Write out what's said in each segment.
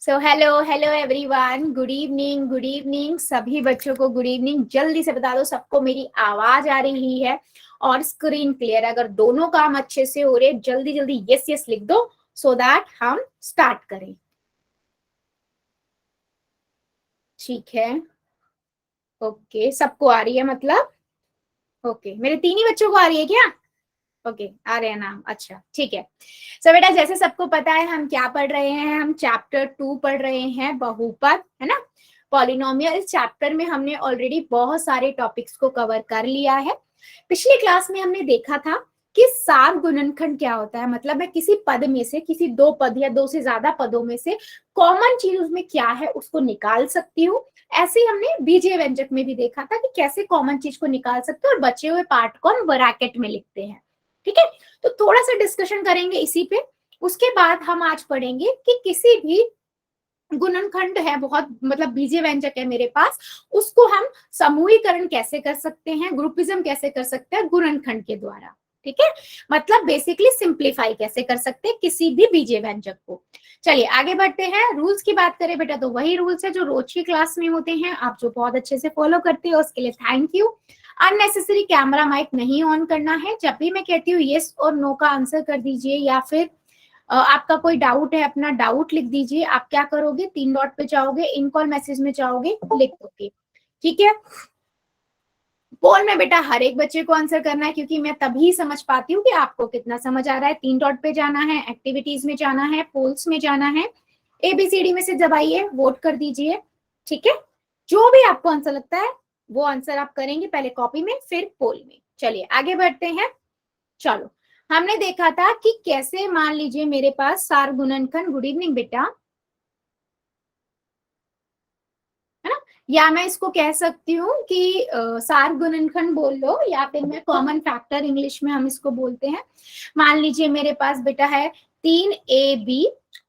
So hello hello everyone, good evening सभी बच्चों को गुड इवनिंग। जल्दी से बता दो सबको मेरी आवाज आ रही है और स्क्रीन क्लियर। अगर दोनों काम अच्छे से हो रहे जल्दी जल्दी यस यस लिख दो सो दैट हम स्टार्ट करें। ठीक है, ओके सबको आ रही है मतलब? ओके, मेरे तीन ही बच्चों को आ रही है क्या? ओके, आ रहे हैं नाम, अच्छा ठीक है। सो बेटा जैसे सबको पता है हम क्या पढ़ रहे हैं, हम चैप्टर 2 पढ़ रहे हैं, बहुपद, है ना, पॉलिनोमियल। इस चैप्टर में हमने ऑलरेडी बहुत सारे टॉपिक्स को कवर कर लिया है। पिछली क्लास में हमने देखा था कि सार गुणनखंड क्या होता है, मतलब मैं किसी पद में से, किसी दो पद या दो से ज्यादा पदों में से कॉमन चीज उसमें क्या है उसको निकाल सकती हूँ। ऐसे ही हमने बीजीय व्यंजक में भी देखा था कि कैसे कॉमन चीज को निकाल सकते हैं और बचे हुए पार्ट को हम ब्रैकेट में लिखते हैं। ठीक है, तो थोड़ा सा डिस्कशन करेंगे इसी पे। उसके बाद हम आज पढ़ेंगे कि किसी भी गुणनखंड है, बहुत मतलब बीजीय व्यंजक है मेरे पास, उसको हम समूहीकरण कैसे कर सकते हैं, ग्रुपिज्म कैसे कर सकते हैं गुणनखंड के द्वारा। ठीक है, मतलब बेसिकली सिंप्लीफाई कैसे कर सकते हैं किसी भी बीजीय व्यंजक को। चलिए आगे बढ़ते हैं। रूल्स की बात करें बेटा तो वही रूल्स है जो रोज की क्लास में होते हैं, आप जो बहुत अच्छे से फॉलो करते हो उसके लिए thank you. Unnecessary camera mic नहीं ऑन करना है। जब भी मैं कहती हूँ येस और नो का आंसर कर दीजिए, या फिर आपका कोई डाउट है अपना डाउट लिख दीजिए। आप क्या करोगे, 3 डॉट पे जाओगे, इन कॉल मैसेज में जाओगे, लिख दोगे। ठीक है, पोल में बेटा हर एक बच्चे को आंसर करना है, क्योंकि मैं तभी समझ पाती हूँ कि आपको कितना समझ आ रहा है। 3 डॉट पे जाना है, एक्टिविटीज में जाना है, पोल्स में जाना है, एबीसीडी में से दबाइए, वोट कर दीजिए। ठीक है, जो भी आपको आंसर लगता है वो आंसर आप करेंगे, पहले कॉपी में फिर पोल में। चलिए आगे बढ़ते हैं। चलो, हमने देखा था कि कैसे, मान लीजिए मेरे पास सार गुणनखंड, गुड इवनिंग बेटा, है ना, या मैं इसको कह सकती हूँ कि सार गुणनखंड बोल लो, या फिर मैं कॉमन फैक्टर इंग्लिश में हम इसको बोलते हैं। मान लीजिए मेरे पास बेटा है 3ab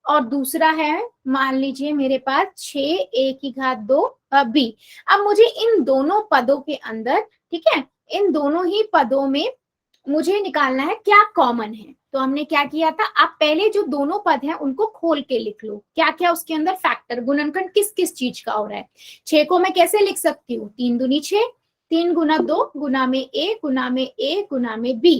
और दूसरा है मान लीजिए मेरे पास 6a की घात 2 b। अब मुझे इन दोनों पदों के अंदर, ठीक है, इन दोनों ही पदों में मुझे निकालना है क्या कॉमन है। तो हमने क्या किया था, आप पहले जो दोनों पद हैं उनको खोल के लिख लो, क्या क्या उसके अंदर फैक्टर, गुणनखंड किस किस चीज का हो रहा है। 6 को मैं कैसे लिख सकती हूँ, 3 दूनी 6, 3 गुना 2 गुना में a गुना में a गुना में b।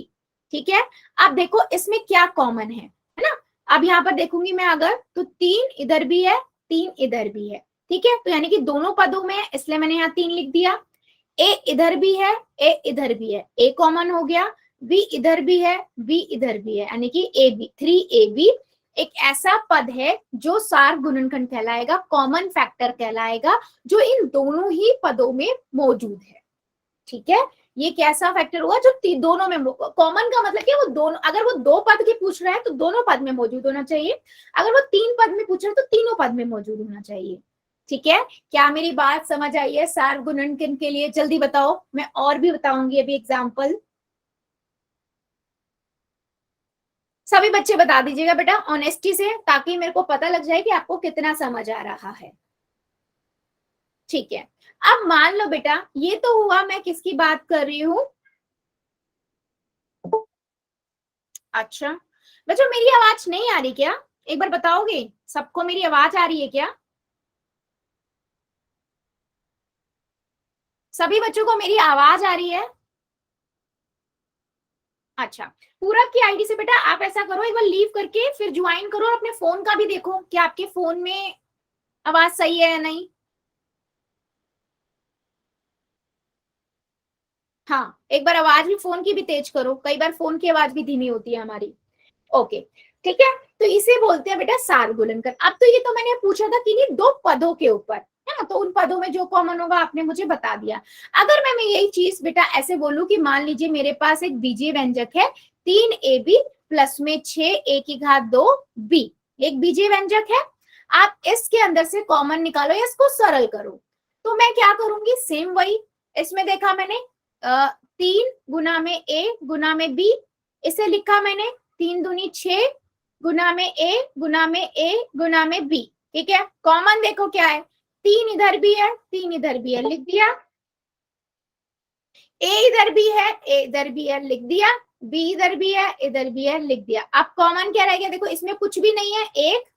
ठीक है, अब देखो इसमें क्या कॉमन है ना। अब यहाँ पर देखूंगी मैं अगर, तो 3 इधर भी है, 3 इधर भी है। ठीक है, तो यानी कि दोनों पदों में, इसलिए मैंने यहाँ 3 लिख दिया। a इधर भी है, a इधर भी है, a कॉमन हो गया, b इधर भी है, b इधर भी है, यानी कि ए बी, 3ab एक ऐसा पद है जो सार गुणनखंड कहलाएगा, कॉमन फैक्टर कहलाएगा, जो इन दोनों ही पदों में मौजूद है। ठीक है, ये कैसा फैक्टर हुआ जो दोनों में कॉमन का मतलब कि वो दोनों, अगर वो 2 पद के पूछ रहा है तो दोनों पद में मौजूद होना चाहिए, अगर वो 3 पद में पूछ रहा है तो तीनों पद में मौजूद होना चाहिए। ठीक है, क्या मेरी बात समझ आई है सार गुणनखंड के लिए? जल्दी बताओ, मैं और भी बताऊंगी अभी एग्जाम्पल। सभी बच्चे बता दीजिएगा बेटा ऑनेस्टी से, ताकि मेरे को पता लग जाए कि आपको कितना समझ आ रहा है। ठीक है, अब मान लो बेटा ये तो हुआ, मैं किसकी बात कर रही हूं। अच्छा बच्चों, मेरी आवाज नहीं आ रही क्या? एक बार बताओगे, सबको मेरी आवाज आ रही है क्या? सभी बच्चों को मेरी आवाज आ रही है? अच्छा, पूरब की आईडी से बेटा आप ऐसा करो, एक बार लीव करके फिर ज्वाइन करो और अपने फोन का भी देखो कि आपके फोन में आवाज सही है या नहीं। हाँ, एक बार आवाज भी फोन की भी तेज करो, कई बार फोन की आवाज भी धीमी होती है हमारी। ओके, ठीक है, तो इसे बोलते हैं बेटा सार गुणनखंड। अब तो ये तो मैंने पूछा था कि नहीं 2 पदों के ऊपर, है ना, तो उन पदों में जो कॉमन होगा आपने मुझे बता दिया। अगर मैं यही चीज बेटा ऐसे बोलूं कि मान लीजिए मेरे पास एक बीजीय व्यंजक है 3ab प्लस में 6a की घात 2 b, एक बीजीय व्यंजक है, आप इसके अंदर से कॉमन निकालो या इसको सरल करो। तो मैं क्या करूंगी, सेम वही, इसमें देखा मैंने 3 गुना में a गुना में b, इसे लिखा मैंने 3 दूनी 6 गुना में a गुना में a गुना में b। ठीक है, कॉमन देखो क्या है, 3 इधर भी है, 3 इधर भी है, लिख दिया। a इधर भी है, a इधर भी है, लिख दिया। बी इधर भी है, इधर भी है, लिख दिया। अब कॉमन क्या रह गया, देखो इसमें कुछ भी नहीं है, एक,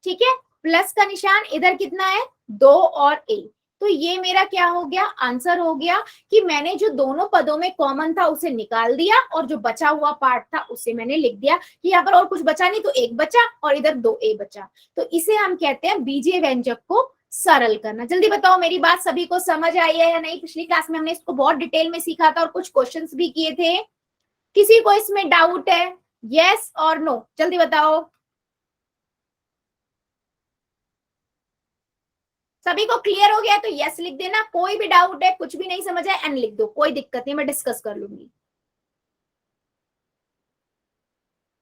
ठीक है, प्लस का निशान, इधर कितना है, दो और ए। तो ये मेरा क्या हो गया, आंसर हो गया कि मैंने जो दोनों पदों में कॉमन था उसे निकाल दिया और जो बचा हुआ पार्ट था उसे मैंने लिख दिया कि यहाँ पर और कुछ बचा नहीं, तो एक बचा और इधर दो ए बचा। तो इसे हम कहते हैं बीजीय व्यंजक को सरल करना। जल्दी बताओ मेरी बात सभी को समझ आई है या नहीं? पिछली क्लास में हमने इसको बहुत डिटेल में सीखा था और कुछ क्वेश्चंस भी किए थे। किसी को इसमें डाउट है? यस और नो, जल्दी बताओ। सभी को क्लियर हो गया तो यस लिख देना, कोई भी डाउट है, कुछ भी नहीं समझ है, एन लिख दो, कोई दिक्कत नहीं, मैं डिस्कस कर लूंगी।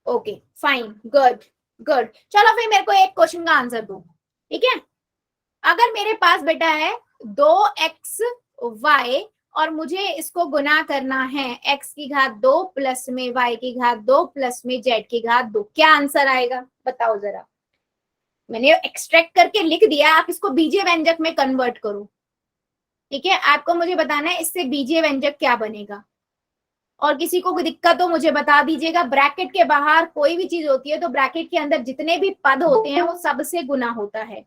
Okay fine, good good. चलो फिर मेरे को एक क्वेश्चन का आंसर दो, ठीक है। अगर मेरे पास बेटा है 2xy और मुझे इसको गुना करना है x की घात 2 प्लस में y की घात 2 प्लस में z की घात 2, क्या आंसर आएगा बताओ जरा। मैंने एक्सट्रैक्ट करके लिख दिया, आप इसको बीजीय व्यंजक में कन्वर्ट करो, ठीक है। आपको मुझे बताना है इससे बीजीय व्यंजक क्या बनेगा। और किसी को कोई दिक्कत हो मुझे बता दीजिएगा। ब्रैकेट के बाहर कोई भी चीज होती है तो ब्रैकेट के अंदर जितने भी पद होते हैं वो सबसे गुना होता है,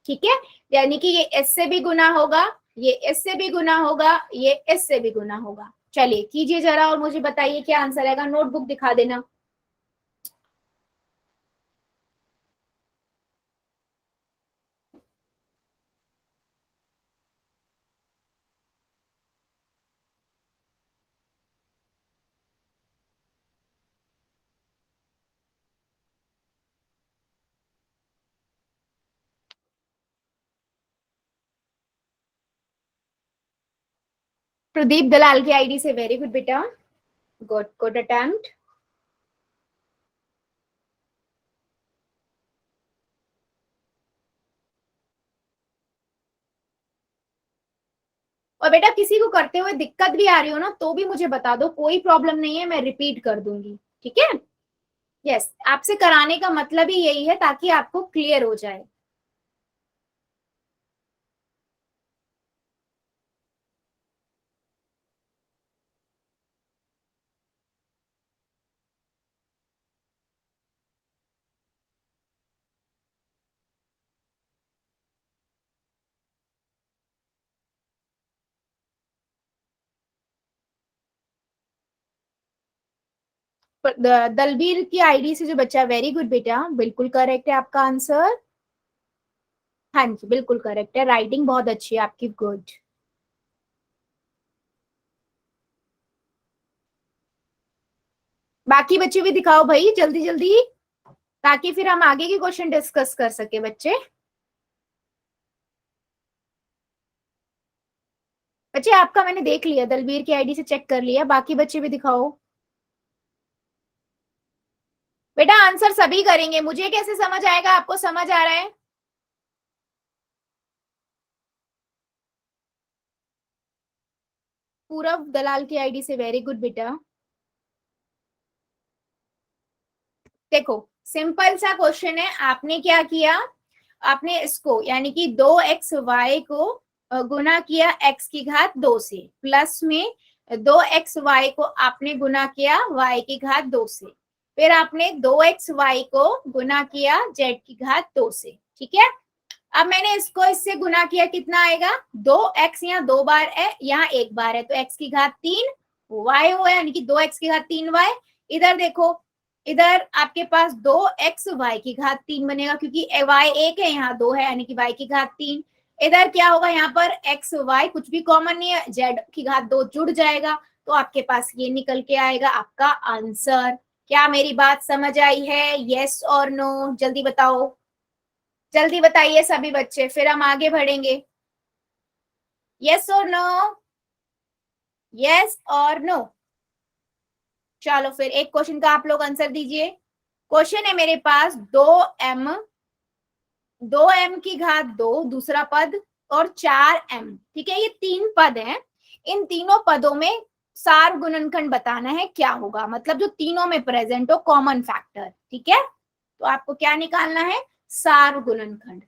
ठीक है। यानी कि ये एस से भी गुना होगा, ये एस से भी गुना होगा, ये एस से भी गुना होगा। चलिए कीजिए जरा और मुझे बताइए क्या आंसर आएगा। नोटबुक दिखा देना। प्रदीप दलाल की आईडी से, वेरी गुड बेटा, गुड गुड अटेम्प्ट। और बेटा किसी को करते हुए दिक्कत भी आ रही हो ना तो भी मुझे बता दो, कोई प्रॉब्लम नहीं है, मैं रिपीट कर दूंगी, ठीक है। यस, आपसे कराने का मतलब ही यही है ताकि आपको क्लियर हो जाए। दलबीर की आईडी से जो बच्चा, वेरी गुड बेटा, बिल्कुल करेक्ट है आपका आंसर। हाँ जी बिल्कुल करेक्ट है, राइटिंग बहुत अच्छी है आपकी, गुड। बाकी बच्चे भी दिखाओ भाई जल्दी जल्दी, ताकि फिर हम आगे के क्वेश्चन डिस्कस कर सके बच्चे। बच्चे आपका मैंने देख लिया, दलबीर की आईडी से चेक कर लिया, बाकी बच्चे भी दिखाओ। बेटा आंसर सभी करेंगे, मुझे कैसे समझ आएगा, आपको समझ आ रहा है? पूरब दलाल की आईडी से, वेरी गुड बेटा। देखो सिंपल सा क्वेश्चन है, आपने क्या किया, आपने इसको यानी कि 2xy को गुना किया x की घात 2 से, प्लस में 2xy को आपने गुना किया y की घात 2 से, फिर आपने 2xy को गुना किया z की घात 2 से, ठीक है। अब मैंने इसको इससे गुना किया, कितना आएगा, 2x, यहाँ 2 बार है, यहाँ 1 बार है, तो x की घात 3 y हुआ, यानी कि 2x की घात 3y। इधर देखो, इधर आपके पास 2x y की घात 3 बनेगा, क्योंकि y 1 है, यहाँ 2 है, यानी कि y की घात 3। इधर क्या होगा, यहाँ पर x y कुछ भी कॉमन नहीं है, z की घात 2 जुड़ जाएगा, तो आपके पास ये निकल के आएगा आपका आंसर। क्या मेरी बात समझ आई है? यस और नो, जल्दी बताओ, जल्दी बताइए सभी बच्चे, फिर हम आगे बढ़ेंगे। यस और नो, यस और नो। चलो फिर एक क्वेश्चन का आप लोग आंसर दीजिए। क्वेश्चन है मेरे पास 2m की घात 2 दूसरा पद और 4m, ठीक है, ये 3 पद हैं। इन तीनों पदों में सार गुणनखंड बताना है, क्या होगा, मतलब जो तीनों में प्रेजेंट हो, कॉमन फैक्टर, ठीक है। तो आपको क्या निकालना है, सार गुणनखंड।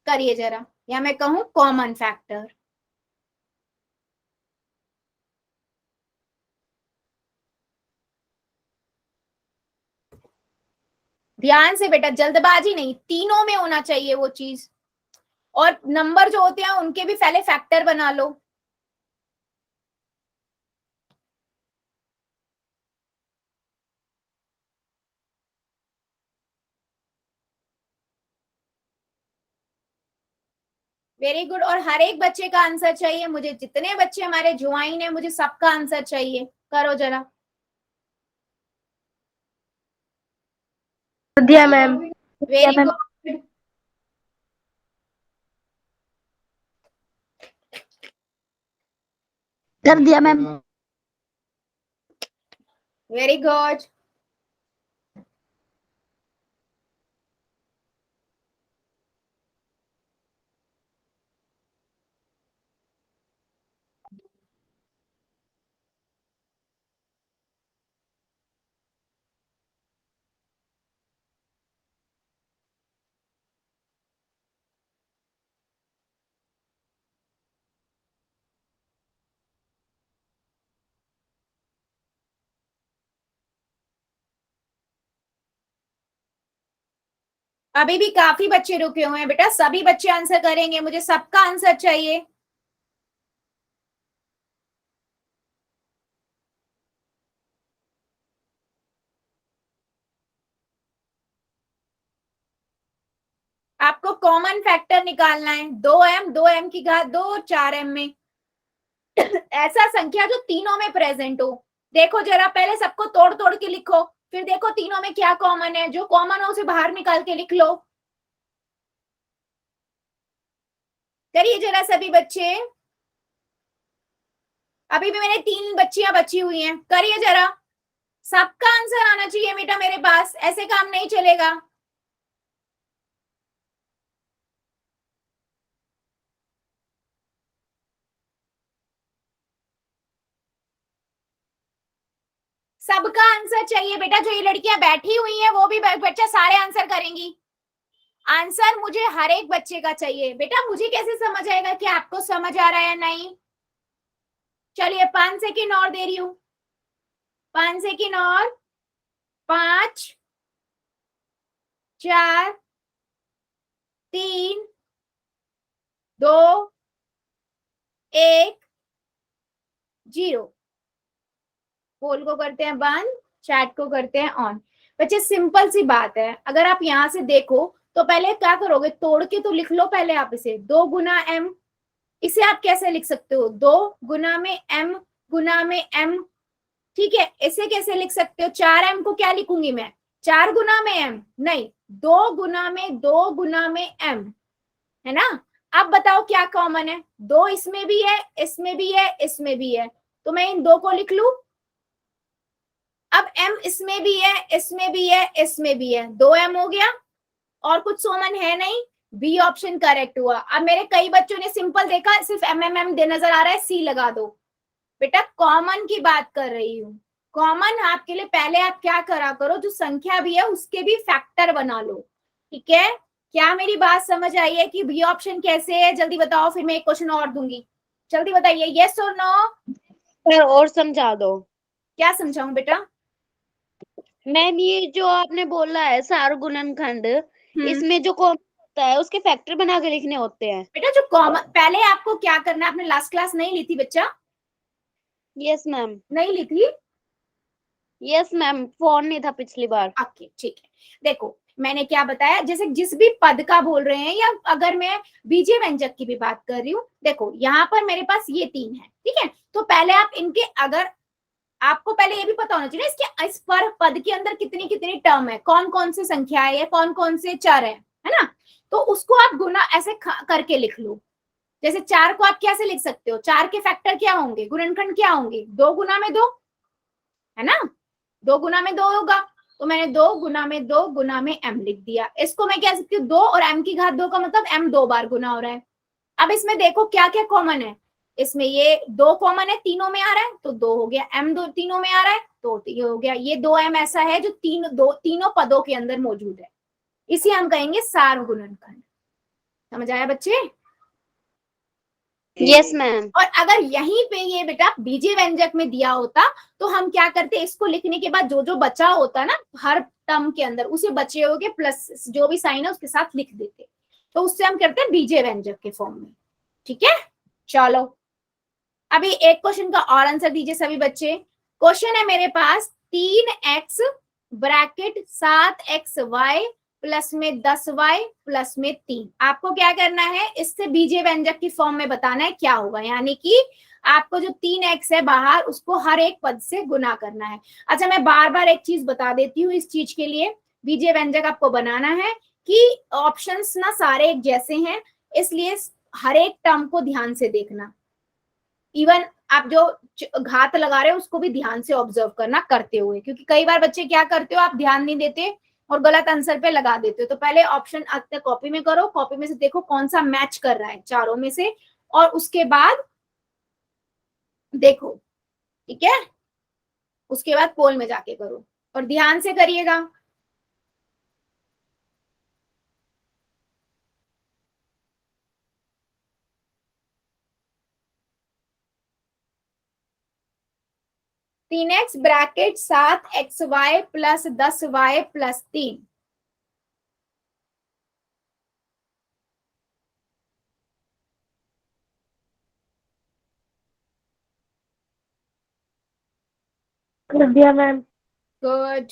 करिए जरा, या मैं कहूं कॉमन फैक्टर। ध्यान से बेटा, जल्दबाजी नहीं, तीनों में होना चाहिए वो चीज। और नंबर जो होते हैं उनके भी पहले फैक्टर बना लो। Very good. और हर एक बच्चे का आंसर चाहिए मुझे, जितने बच्चे हमारे ज्वाइन है मुझे सबका आंसर चाहिए। करो जरा। दिया मैम। Very good. कर दिया मैम। Very good. अभी भी काफी बच्चे रुके हुए हैं बेटा, सभी बच्चे आंसर करेंगे, मुझे सबका आंसर चाहिए। आपको कॉमन फैक्टर निकालना है, 2m, 2m की घात 2, 4m में ऐसा संख्या जो तीनों में प्रेजेंट हो। देखो जरा, पहले सबको तोड़ तोड़ के लिखो, फिर देखो तीनों में क्या कॉमन है, जो कॉमन हो उसे बाहर निकाल के लिख लो। करिए जरा सभी बच्चे। अभी भी मेरे 3 बच्चियां बची हुई हैं, करिए जरा। सबका आंसर आना चाहिए बेटा मेरे पास, ऐसे काम नहीं चलेगा। सबका आंसर चाहिए बेटा, जो ये लड़कियां बैठी हुई हैं वो भी बच्चा सारे आंसर करेंगी। आंसर मुझे हर एक बच्चे का चाहिए बेटा, मुझे कैसे समझ आएगा कि आपको समझ आ रहा है या नहीं। चलिए 5 सेकेंड और दे रही हूं, 5 सेकेंड और। 5, 4, 3, 2, 1, 0। पोल को करते हैं बंद, चैट को करते हैं ऑन। बच्चे सिंपल सी बात है, अगर आप यहां से देखो तो पहले क्या करोगे, तोड़ के तो लिख लो पहले आप इसे, 2 गुना एम। इसे आप कैसे लिख सकते हो, 2 गुना में एम गुना में एम। ठीक है, इसे कैसे लिख सकते हो, 4m को क्या लिखूंगी मैं, 4 गुना में m नहीं, 2 गुना में 2 गुना में m, है ना। अब बताओ क्या कॉमन है, 2 इसमें भी है, इसमें भी है, इसमें भी है, तो मैं इन 2 को लिख लू। अब m इसमें भी है, इसमें भी है, इसमें भी है, 2m हो गया। और कुछ कॉमन है नहीं, बी ऑप्शन करेक्ट हुआ। अब मेरे कई बच्चों ने सिंपल देखा, सिर्फ एम दे नजर आ रहा है, सी लगा दो। बेटा कॉमन की बात कर रही हूँ, कॉमन आपके लिए पहले आप क्या करा करो, जो संख्या भी है उसके भी फैक्टर बना लो। ठीक है, क्या मेरी बात समझ आई है कि बी ऑप्शन कैसे है, जल्दी बताओ, फिर मैं एक क्वेश्चन और दूंगी। जल्दी बताइए, यस और नो। और समझा दो। क्या समझाऊं बेटा। मैम ये जो आपने बोला है सार गुणनखंड, इसमें जो कॉमन होता है उसके फैक्टर बना के लिखने होते हैं। बेटा जो कॉमन, पहले आपको क्या करना है, आपने लास्ट क्लास नहीं ली थी बच्चा, यस मैम। नहीं ली थी। यस मैम, फोन नहीं था पिछली बार। ओके ठीक है, देखो मैंने क्या बताया, जैसे जिस भी पद का बोल रहे हैं, या अगर मैं बीजीय व्यंजक की भी बात कर रही हूँ, देखो यहाँ पर मेरे पास ये 3 है, ठीक है। तो पहले आप इनके, अगर आपको पहले ये भी पता होना चाहिए इसके, इस पर पद के अंदर कितनी कितनी टर्म है, कौन कौन से संख्या है, या कौन कौन से चर है ना। तो उसको आप गुना ऐसे करके लिख लो। जैसे 4 को आप कैसे लिख सकते हो, 4 के फैक्टर क्या होंगे, गुणनखंड क्या होंगे, 2 गुना में 2, है ना, 2 गुना में 2 होगा। तो मैंने 2 गुना में 2 गुना में m लिख दिया। इसको मैं कह सकती हूँ 2 और m की घात 2 का मतलब m 2 बार गुना हो रहा है। अब इसमें देखो क्या क्या कॉमन है, इसमें ये 2 कॉमन है, तीनों में आ रहा है, तो 2 हो गया, m 2 तीनों में आ रहा है, तो ये हो गया, ये 2m ऐसा है जो तीनों पदों के अंदर मौजूद है, इसे हम कहेंगे सार गुणनखंड। समझ आया बच्चे। Yes ma'am. और अगर यहीं पे ये बेटा बीजे व्यंजक में दिया होता तो हम क्या करते, इसको लिखने के बाद जो जो बचा होता ना हर टर्म के अंदर, उसे बचे होगे प्लस जो भी साइन है उसके साथ लिख देते, तो उससे हम करते हैं बीजे व्यंजक के फॉर्म में। ठीक है, चलो अभी एक क्वेश्चन का और आंसर दीजिए सभी बच्चे। क्वेश्चन है मेरे पास 3x ब्रैकेट 7xy प्लस में 10y प्लस में 3। आपको क्या करना है, इससे बीजे व्यंजक की फॉर्म में बताना है क्या होगा, यानी कि आपको जो 3x है बाहर उसको हर एक पद से गुना करना है। अच्छा मैं बार बार एक चीज बता देती हूँ इस चीज के लिए, बीजे व्यंजक आपको बनाना है कि ऑप्शंस ना सारे एक जैसे हैं, इसलिए हर एक टर्म को ध्यान से देखना। इवन आप जो घात लगा रहे हो उसको भी ध्यान से ऑब्जर्व करना करते हुए, क्योंकि कई बार बच्चे क्या करते हो आप ध्यान नहीं देते और गलत आंसर पे लगा देते हो। तो पहले ऑप्शन कॉपी में करो, कॉपी में से देखो कौन सा मैच कर रहा है चारों में से, और उसके बाद देखो। ठीक है, उसके बाद पोल में जाके करो और ध्यान से करिएगा। 3x bracket 7xy plus 10y plus 3। कर दिया मैम। गुड।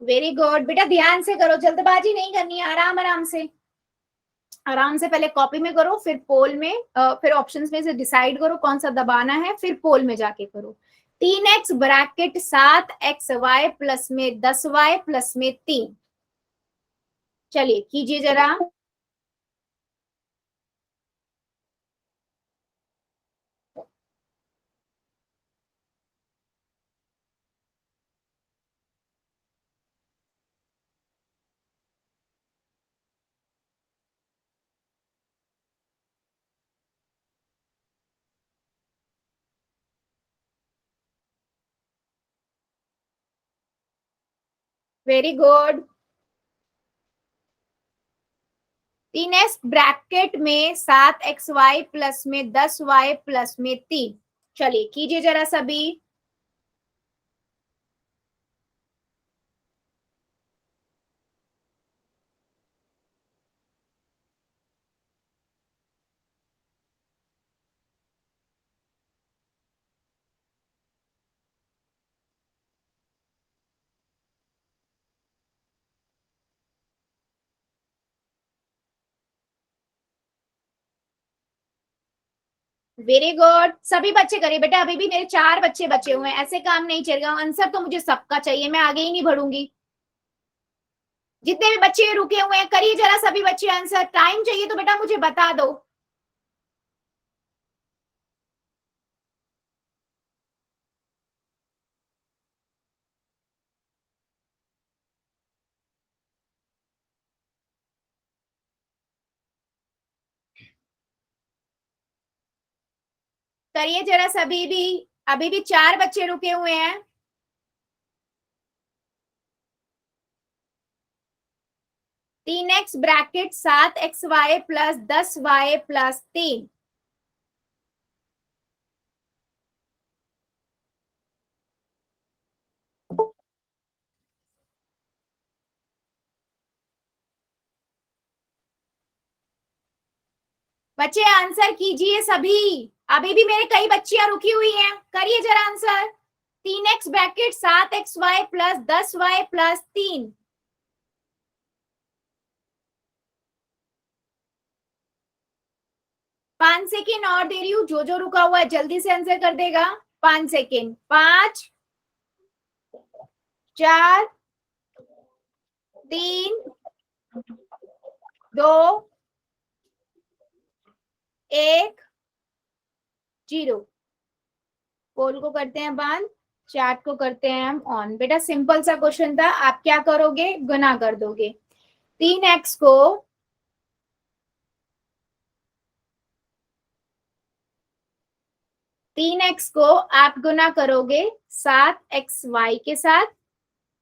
वेरी गुड बेटा, ध्यान से करो, जल्दबाजी नहीं करनी है, आराम आराम से, आराम से पहले कॉपी में करो फिर पोल में फिर ऑप्शंस में से डिसाइड करो कौन सा दबाना है, फिर पोल में जाके करो। 3x ब्रैकेट 7xy प्लस में 10y प्लस में 3। चलिए कीजिए जरा। Very good. 3x ब्रैकेट में 7xy प्लस में 10y प्लस में 3। चलिए कीजिए जरा सभी। वेरी गुड, सभी बच्चे करिए बेटा, अभी भी मेरे 4 बच्चे बचे हुए हैं, ऐसे काम नहीं चलेगा, आंसर तो मुझे सबका चाहिए, मैं आगे ही नहीं बढ़ूंगी। जितने भी बच्चे रुके हुए हैं करिए जरा सभी बच्चे आंसर, टाइम चाहिए तो बेटा मुझे बता दो। करिए जरा सभी भी, अभी भी 4 बच्चे रुके हुए हैं। तीन x bracket 7xy plus 10y plus 3। बच्चे आंसर कीजिए सभी, अभी भी मेरे कई बच्चियां रुकी हुई हैं, करिए जरा answer. 3x bracket 7xy plus 10y plus 3। 5 second और दे रही हूँ, जो जो रुका हुआ है जल्दी से आंसर कर देगा। 5 सेकेंड, 5 4 3 2 1 0। पोल को करते हैं बंद, चैट को करते हैं हम ऑन। बेटा सिंपल सा क्वेश्चन था, आप क्या करोगे, गुना कर दोगे। 3x को 3x को आप गुना करोगे 7xy के साथ,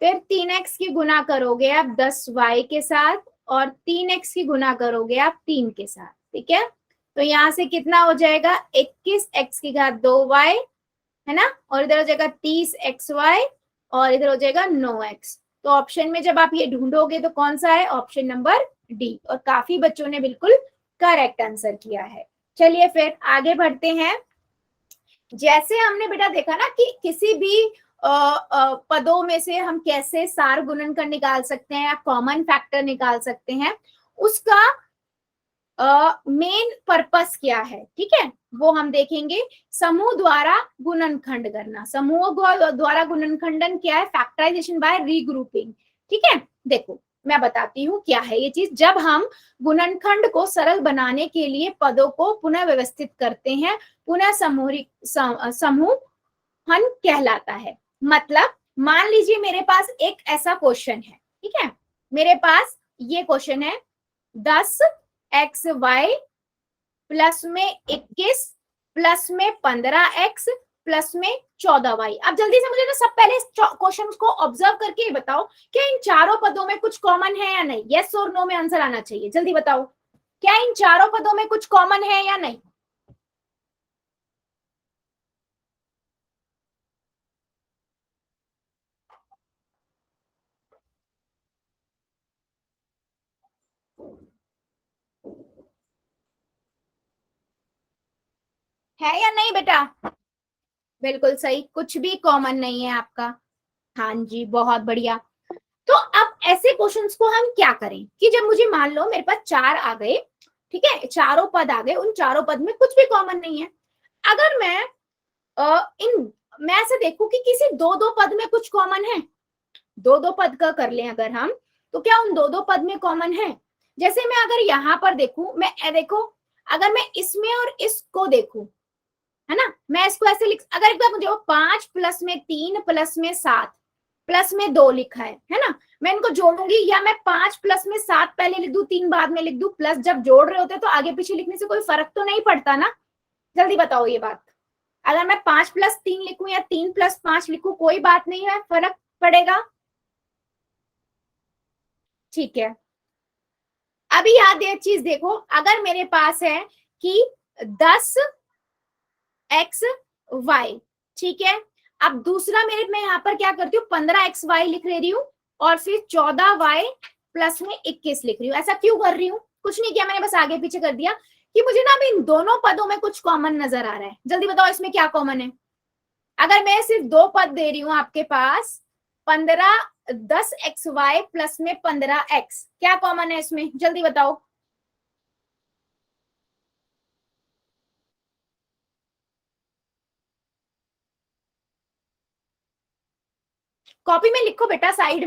फिर 3x की गुना करोगे आप 10y के साथ, और 3x की गुना करोगे आप 3 के साथ। ठीक है, तो यहां से कितना हो जाएगा, 21x की घात 2y, है ना, और इधर हो जाएगा 30xy, और इधर हो जाएगा 9x। तो ऑप्शन में जब आप ये ढूंढोगे तो कौन सा है, ऑप्शन नंबर डी। और काफी बच्चों ने बिल्कुल करेक्ट आंसर किया है। चलिए फिर आगे बढ़ते हैं। जैसे हमने बेटा देखा ना कि किसी भी पदों में से हम कैसे सार गुणनखंड निकाल सकते हैं या कॉमन फैक्टर निकाल सकते हैं, उसका मेन पर्पस क्या है, ठीक है, वो हम देखेंगे। समूह द्वारा गुणनखंड करना, समूह द्वारा गुणनखंडन क्या है, फैक्टराइजेशन बाय रीग्रुपिंग। ठीक है, देखो मैं बताती हूँ क्या है ये चीज। जब हम गुणनखंड को सरल बनाने के लिए पदों को पुनः व्यवस्थित करते हैं, पुनः समूहन कहलाता है। मतलब मान लीजिए मेरे पास एक ऐसा क्वेश्चन है, ठीक है, मेरे पास ये क्वेश्चन है 10xy प्लस में 21 प्लस में 15x प्लस में 14y। अब जल्दी से मुझे ना सब पहले क्वेश्चन को ऑब्जर्व करके बताओ, क्या इन चारों पदों में कुछ कॉमन है या नहीं। यस और नो में आंसर आना चाहिए, जल्दी बताओ, क्या इन चारों पदों में कुछ कॉमन है या नहीं। है या नहीं बेटा, बिल्कुल सही, कुछ भी कॉमन नहीं है आपका। हाँ जी, बहुत बढ़िया। तो अब ऐसे क्वेश्चंस को हम क्या करें कि जब मुझे मान लो मेरे पास 4 आ गए, ठीक है, चारों पद आ गए, उन चारों पद में कुछ भी कॉमन नहीं है। अगर मैं मैं ऐसे देखूं कि किसी दो दो पद में कुछ कॉमन है, दो दो पद का कर लें अगर हम, तो क्या उन दो दो पद में कॉमन है। जैसे मैं अगर यहाँ पर देखूं, मैं देखो अगर मैं इसमें और इसको देखूं, है ना, मैं इसको ऐसे लिख, अगर एक बार मुझे 5 प्लस में 3 प्लस में 7 प्लस में 2 लिखा है ना, मैं इनको जोड़ूंगी, या मैं 5 प्लस में 7 पहले लिख दूं 3 बाद में लिख दूं, प्लस जब जोड़ रहे होते तो आगे पीछे लिखने से कोई फर्क तो नहीं पड़ता ना। जल्दी बताओ ये बात, अगर मैं 5 प्लस 3 लिखूं या 3 प्लस 5 लिखूं, कोई बात नहीं है, फर्क पड़ेगा। ठीक है, अभी याद ये चीज देखो, अगर मेरे पास है कि 10xy, ठीक है, अब दूसरा मेरे, मैं यहाँ पर क्या करती हूँ, 15xy लिख रही हूँ, और फिर 14y प्लस में 21 लिख रही हूँ। ऐसा क्यों कर रही हूँ, कुछ नहीं किया मैंने, बस आगे पीछे कर दिया कि मुझे ना अब इन दोनों पदों में कुछ कॉमन नजर आ रहा है। जल्दी बताओ इसमें क्या कॉमन है। अगर मैं सिर्फ दो पद दे रही हूँ आपके पास, 10xy प्लस में 15x, क्या कॉमन है इसमें, जल्दी बताओ। कॉपी में लिखो बेटा, साइड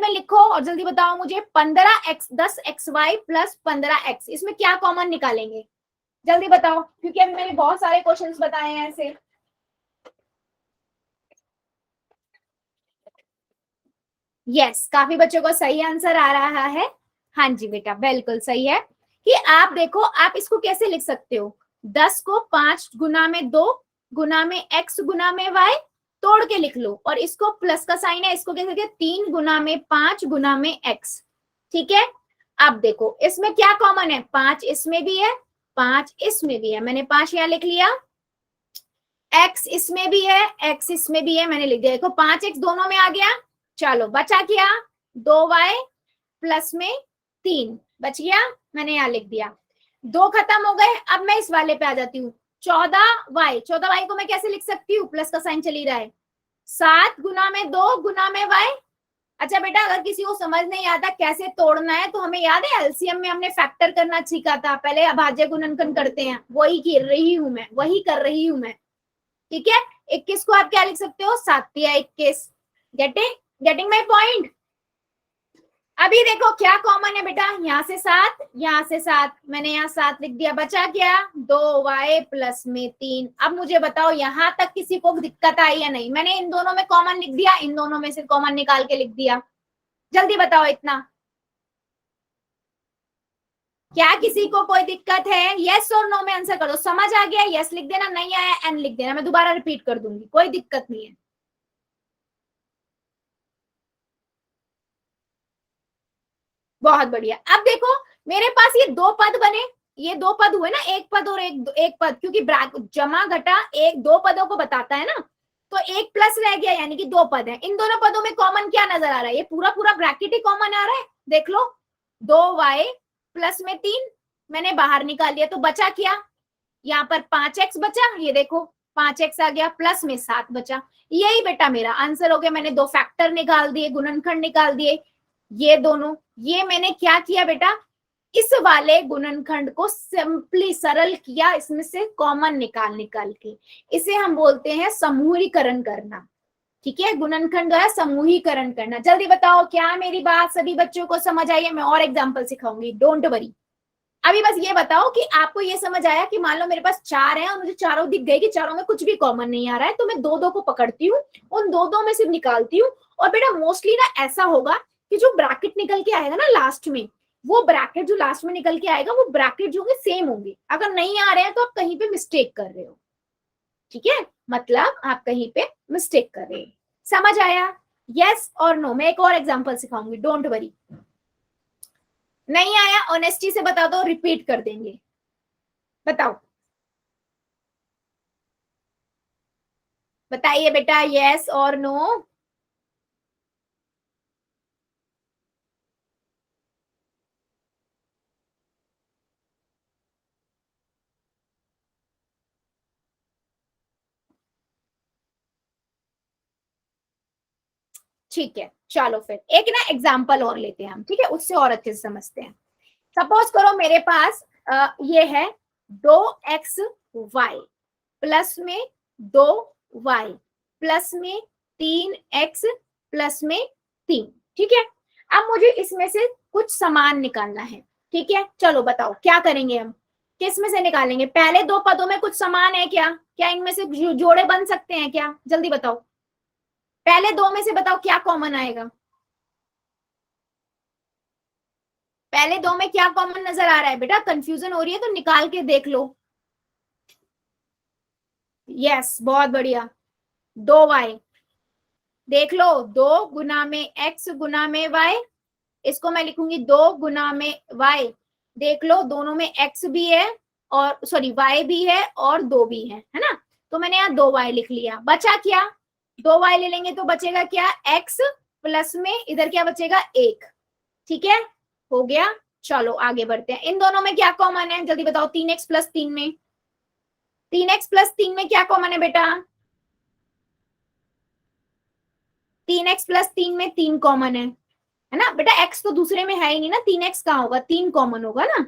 में लिखो और जल्दी बताओ मुझे, 10xy प्लस 15x, इसमें क्या कॉमन निकालेंगे, जल्दी बताओ, क्योंकि अभी मैंने बहुत सारे क्वेश्चंस बताए हैं ऐसे। यस, काफी बच्चों को सही आंसर आ रहा है। हाँ जी बेटा, बिल्कुल सही है। कि आप देखो, आप इसको कैसे लिख सकते हो, 10 को 5 गुना में 2 गुना में x गुना में y, तोड़ के लिख लो, और इसको प्लस का साइन है, इसको कैसे, 3 गुना में 5 गुना में x। ठीक है, अब देखो इसमें क्या कॉमन है, 5 इसमें भी है, 5 इसमें भी है, मैंने 5 यहाँ लिख लिया, x इसमें भी है, x इसमें भी है, मैंने लिख दिया। देखो 5x दोनों में आ गया, चलो बचा क्या, 2y प्लस में 3 बच गया, मैंने यहाँ लिख दिया। 2 खत्म हो गए, अब मैं इस वाले पे आ जाती हूँ, 14y को मैं कैसे लिख सकती हूँ, प्लस का साइन चल ही रहा है, 7 गुना में 2 गुना में y। अच्छा बेटा, अगर किसी को समझ नहीं आता कैसे तोड़ना है, तो हमें याद है एलसीएम में हमने फैक्टर करना सीखा था, पहले अभाज्य गुणनखंड करते हैं, वही कर रही हूं मैं, ठीक है। 21 को आप क्या लिख सकते हो, 7 या 21। Getting my point. अभी देखो क्या कॉमन है बेटा, यहाँ से 7, यहाँ से 7, मैंने यहाँ 7 लिख दिया, बचा क्या 2y प्लस में 3। अब मुझे बताओ यहाँ तक किसी को दिक्कत आई या नहीं? मैंने इन दोनों में कॉमन लिख दिया, इन दोनों में से कॉमन निकाल के लिख दिया। जल्दी बताओ इतना, क्या किसी को कोई दिक्कत है? यस और नो में आंसर करो। समझ आ गया यस लिख देना, नहीं आया एन लिख देना, मैं दोबारा रिपीट कर दूंगी, कोई दिक्कत नहीं है। बहुत बढ़िया। अब देखो मेरे पास ये दो पद बने, ये दो पद हुए ना, एक पद और एक पद, क्योंकि जमा घटा एक दो पदों को बताता है ना, तो एक प्लस रह गया यानी कि दो पद है। इन दोनों पदों में कॉमन क्या नजर आ रहा है? ये पूरा पूरा ब्रैकेट ही कॉमन आ रहा है, देख लो 2y प्लस में 3 मैंने बाहर निकाल लिया, तो बचा क्या, यहाँ पर 5x बचा, ये देखो 5x आ गया, प्लस में 7 बचा। यही बेटा मेरा आंसर हो गया। मैंने दो फैक्टर निकाल दिए, गुणनखंड निकाल दिए, ये दोनों, ये मैंने क्या किया बेटा, इस वाले गुणनखंड को सिंपली सरल किया, इसमें से कॉमन निकाल के। इसे हम बोलते हैं समूहीकरण करना। ठीक है, गुणनखंड द्वारा समूहीकरण करना। जल्दी बताओ क्या मेरी बात सभी बच्चों को समझ आई है? मैं और एग्जांपल सिखाऊंगी, डोंट वरी। अभी बस ये बताओ कि आपको ये समझ आया कि मान लो मेरे पास 4 है और मुझे चारों दिख गए कि चारों में कुछ भी कॉमन नहीं आ रहा है, तो मैं दो दो को पकड़ती हूँ, उन दो दो में से निकालती हूँ। और बेटा मोस्टली ना ऐसा होगा कि जो ब्रैकेट निकल के आएगा ना लास्ट में, वो ब्रैकेट जो लास्ट में निकल के आएगा, वो ब्रैकेट जो होंगे सेम होंगे। अगर नहीं आ रहे हैं तो आप कहीं पे मिस्टेक कर रहे हो। ठीक है, मतलब आप कहीं पे मिस्टेक कर रहे हो। समझ आया? यस और नो। मैं एक और एग्जाम्पल सिखाऊंगी, डोंट वरी। नहीं आया ऑनेस्टी से बता दो, रिपीट कर देंगे। बताओ, बताइए बेटा, यस और नो। ठीक है, चलो फिर एक ना एग्जाम्पल और लेते हैं हम, ठीक है, उससे और अच्छे से समझते हैं। सपोज करो मेरे पास ये है 2xy प्लस में 2y प्लस में 3x प्लस में 3। ठीक है, अब मुझे इसमें से कुछ समान निकालना है। ठीक है, चलो बताओ क्या करेंगे हम, किस में से निकालेंगे? पहले दो पदों में कुछ समान है क्या? क्या इनमें से जोड़े बन सकते हैं क्या? जल्दी बताओ, पहले दो में से बताओ क्या कॉमन आएगा? पहले दो में क्या कॉमन नजर आ रहा है? बेटा कंफ्यूजन हो रही है तो निकाल के देख लो। यस, बहुत बढ़िया, 2y। देख लो, 2 गुना में x गुना में y, इसको मैं लिखूंगी 2 गुना में y। देख लो दोनों में x भी है और सॉरी y भी है और 2 भी है ना? तो मैंने यहाँ 2y लिख लिया। बचा क्या, 2y ले लेंगे तो बचेगा क्या, x प्लस में इधर क्या बचेगा, 1। ठीक है, हो गया। चलो आगे बढ़ते हैं। इन दोनों में क्या कॉमन है जल्दी बताओ? 3x प्लस 3 में, 3x प्लस 3 में क्या कॉमन है बेटा? 3x प्लस 3 में 3 कॉमन है ना बेटा? x तो दूसरे में है ही नहीं ना, 3x कहाँ होगा, 3 कॉमन होगा ना।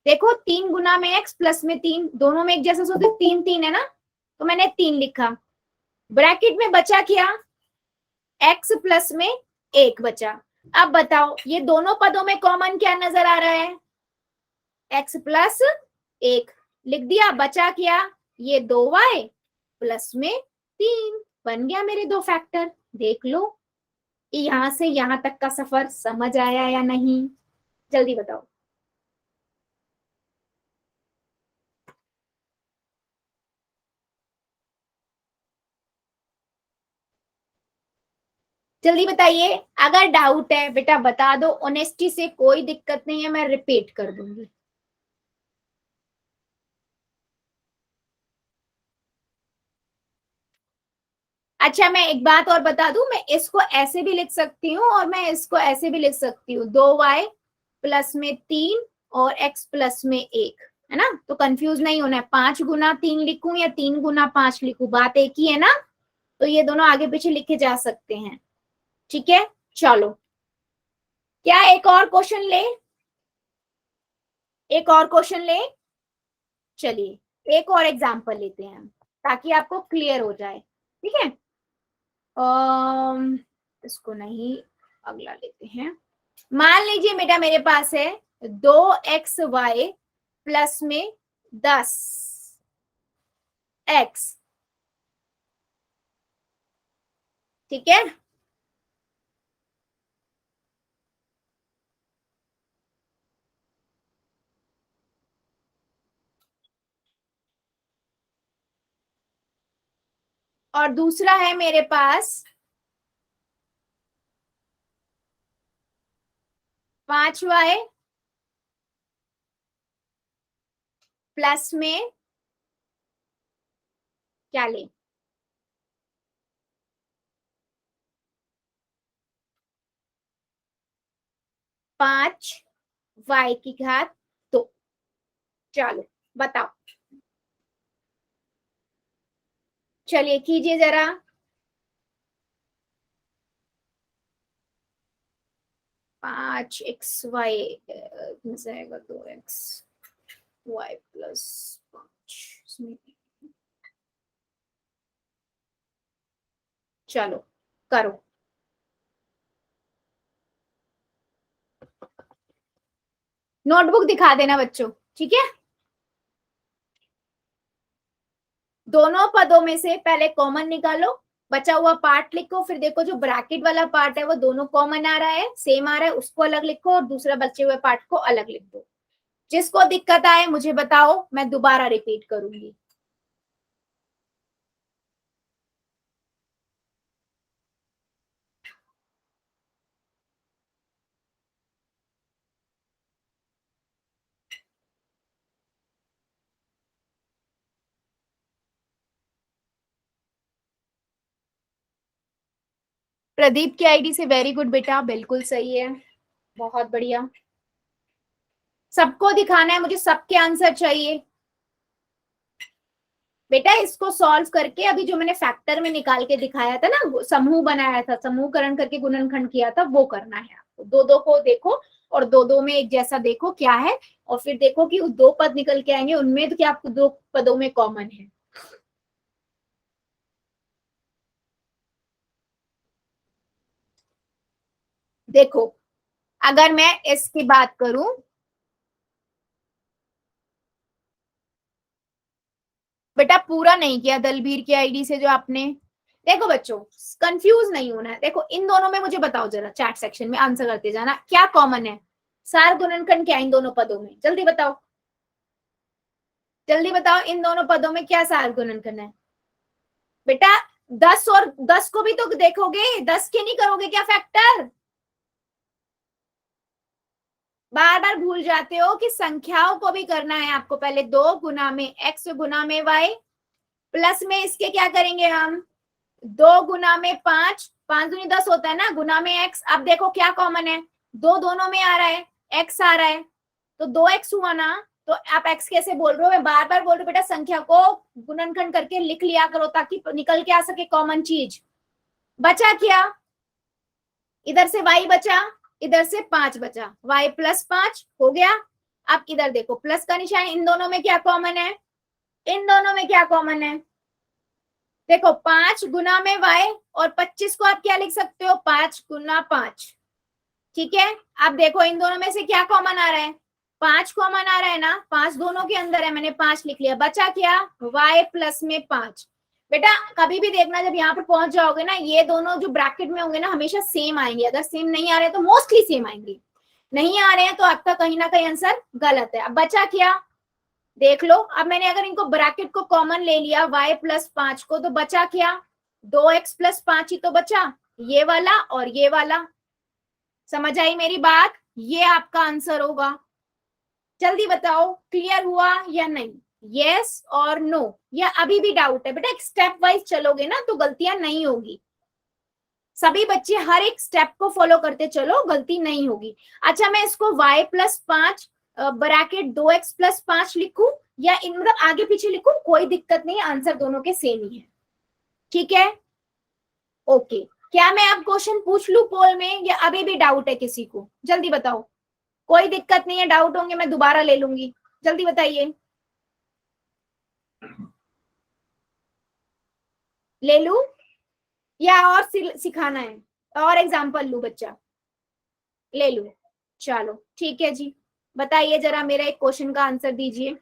देखो 3 गुना में x प्लस में 3, दोनों में एक जैसा सोचो, 3 3 है ना, तो मैंने 3 लिखा। ब्रैकेट में बचा क्या, x प्लस में 1 बचा। अब बताओ ये दोनों पदों में कॉमन क्या नजर आ रहा है? x प्लस 1 लिख दिया। बचा क्या, ये 2y प्लस में 3, बन गया मेरे दो फैक्टर। देख लो यहां से यहां तक का सफर समझ आया या नहीं? जल्दी बताओ। जल्दी बताइए, अगर डाउट है बेटा बता दो, ऑनेस्टी से, कोई दिक्कत नहीं है, मैं रिपीट कर दूंगी। अच्छा मैं एक बात और बता दूं, मैं इसको ऐसे भी लिख सकती हूँ और मैं इसको ऐसे भी लिख सकती हूँ, 2y प्लस में 3 और x प्लस में 1, है ना? तो कंफ्यूज नहीं होना है, 5 गुना 3 लिखूं या 3 गुना 5 लिखूं, बात एक ही है ना? तो ये दोनों आगे पीछे लिखे जा सकते हैं। ठीक है, चलो क्या एक और क्वेश्चन ले, एक और क्वेश्चन ले, चलिए एक और एग्जाम्पल लेते हैं। ताकि आपको क्लियर हो जाए, ठीक है। इसको नहीं, अगला लेते हैं। मान लीजिए बेटा मेरे पास है 2xy प्लस में 10x, ठीक है। और दूसरा है मेरे पास 5y प्लस में क्या ले, 5y की घात 2। चलो बताओ, चलिए कीजिए जरा। 5xy जाएगा 2xy प्लस 5, चलो करो। नोटबुक दिखा देना बच्चों, ठीक है। दोनों पदों में से पहले कॉमन निकालो, बचा हुआ पार्ट लिखो, फिर देखो जो ब्रैकेट वाला पार्ट है वो दोनों कॉमन आ रहा है, सेम आ रहा है, उसको अलग लिखो और दूसरा बचे हुए पार्ट को अलग लिख दो। जिसको दिक्कत आए मुझे बताओ, मैं दोबारा रिपीट करूंगी। प्रदीप की आईडी से वेरी गुड बेटा, बिल्कुल सही है, बहुत बढ़िया। सबको दिखाना है मुझे, सबके आंसर चाहिए बेटा। इसको सॉल्व करके अभी जो मैंने फैक्टर में निकाल के दिखाया था ना, समूह बनाया था, समूहकरण करके गुणनखंड किया था, वो करना है आपको। दो दो को देखो और दो दो में एक जैसा देखो क्या है, और फिर देखो कि दो पद निकल के आएंगे, उनमें तो क्या आपको दो पदों में कॉमन है। देखो अगर मैं इसकी बात करूं, बेटा पूरा नहीं किया दलबीर की आईडी से जो आपने। देखो बच्चों कंफ्यूज नहीं होना है, देखो इन दोनों में मुझे बताओ जरा, चैट सेक्शन में आंसर करते जाना, क्या कॉमन है। सार गुणनखंड क्या इन दोनों पदों में, जल्दी बताओ, जल्दी बताओ इन दोनों पदों में क्या सार गुणनखंड है। बेटा 10 और 10 को भी तो देखोगे, 10 के नहीं करोगे क्या फैक्टर। बार बार भूल जाते हो कि संख्याओं को भी करना है आपको, पहले 2 गुना में एक्स गुना में वाई, प्लस में इसके क्या करेंगे हम, 2 गुना में 5, 5 दूनी 10 होता है ना, गुना में एक्स। अब देखो क्या कॉमन है, दो दोनों में आ रहा है, एक्स आ रहा है, तो 2x हुआ ना। तो आप x कैसे बोल रहे हो, मैं बार बार बोल रही हूँ बेटा, संख्या को गुणनखंड करके लिख लिया करो ताकि निकल के आ सके कॉमन चीज। बचा क्या, इधर से y बचा, इधर से 5 बचा, y प्लस 5 हो गया। अब इधर देखो प्लस का निशान, इन दोनों में क्या कॉमन है, इन दोनों में क्या कॉमन है, देखो 5 गुना में y, और 25 को आप क्या लिख सकते हो, 5 गुना 5, ठीक है। अब देखो इन दोनों में से क्या कॉमन आ रहा है, 5 कॉमन आ रहा है ना, 5 दोनों के अंदर है, मैंने 5 लिख लिया। बचा क्या, y प्लस में 5। बेटा कभी भी देखना जब यहाँ पे पहुंच जाओगे ना, ये दोनों जो ब्रैकेट में होंगे ना हमेशा सेम आएंगे, अगर सेम नहीं आ रहे तो मोस्टली सेम आएंगे, नहीं आ रहे हैं तो आपका कहीं ना कहीं आंसर गलत है। अब बचा क्या, देख लो। अब मैंने अगर इनको ब्रैकेट को कॉमन ले लिया y प्लस 5 को, तो बचा क्या, 2x प्लस 5 ही तो बचा, ये वाला और ये वाला। समझ आई मेरी बात, ये आपका आंसर होगा। जल्दी बताओ क्लियर हुआ या नहीं, यस और नो, या अभी भी डाउट है। बेटा एक स्टेप वाइज चलोगे ना तो गलतियां नहीं होगी, सभी बच्चे हर एक स्टेप को फॉलो करते चलो, गलती नहीं होगी। अच्छा मैं इसको y plus 5 bracket 2x plus 5 लिखूं, या इन मतलब आगे पीछे लिखूं, कोई दिक्कत नहीं, आंसर दोनों के सेम ही है, ठीक है। ओके, क्या मैं अब क्वेश्चन पूछ लूं पोल में, या अभी भी डाउट है किसी को, जल्दी बताओ। कोई दिक्कत नहीं है, डाउट होंगे मैं दोबारा ले लूंगी, जल्दी बताइए। ले लू या और सिखाना है? और एग्जाम्पल लू बच्चा? ले लू। चलो ठीक है जी। बताइए जरा, मेरा एक क्वेश्चन का आंसर दीजिए।